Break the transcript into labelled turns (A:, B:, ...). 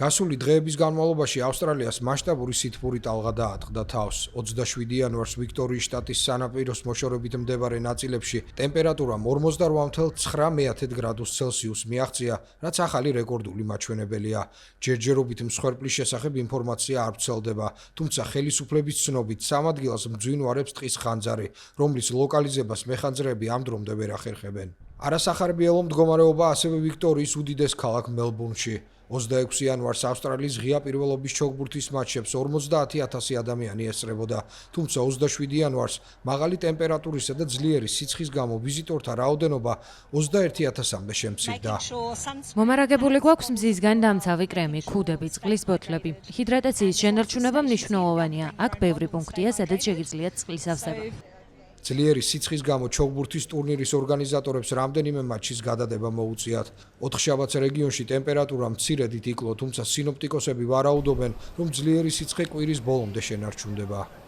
A: გასული დღეების განმავლობაში ავსტრალიას მასშტაბური სითბური ტალღა დაატყდა თავს. 27 იანვარს ვიქტორიის შტატის სანაპიროს მოშორებით მდებარე ნაწილებში ტემპერატურა 48.9 გრადუს ცელსიუსს მიაღწია, რაც ახალი რეკორდული მაჩვენებელია. ჯერჯერობით მსხვერპლის შესახებ ინფორმაცია არ ვრცელდება, თუმცა ხელისუფლების ცნობით სამ ადგილას მძვინვარებს ტყის ხანძარი, რომლის ლოკალიზებას მეხანძრეები ამ დრომდე ვერ ახერხებენ. არასახარბიელო მდგომარეობა ასევე ვიქტორიის უდიდეს ქალაქ მელბურნში. 26 იანვარს ავსტრალიის ღია პირველობის ჩოგბურთის მატჩებს 50,000 ადამიანი ესწრებოდა, თუმცა 27 იანვარს მაღალი ტემპერატურისა და ძლიერი სიცხის გამო ვიზიტორთა რაოდენობა 21,000-მდე შემცირდა.
B: მომარაგებული გვაქვს მზისგან დამცავი კრემი, ქუდები, წყლის ბოთლები. ჰიდრატაციის შენარჩუნება მნიშვნელოვანია. აქ ბევრი პუნქტია, სადაც შეგიძლიათ წყლის ავსება.
A: ძლიერი სიცხის გამო ჩოგბურთის ტურნირის ორგანიზატორებს რამდენიმე მატჩის გადადება მოუწიათ. ოთხშაბათს რეგიონში ტემპერატურა მცირედით იკლო, თუმცა სინოპტიკოსები ვარაუდობენ, რომ ძლიერი სიცხე კვირის ბოლომდე შენარჩუნდება.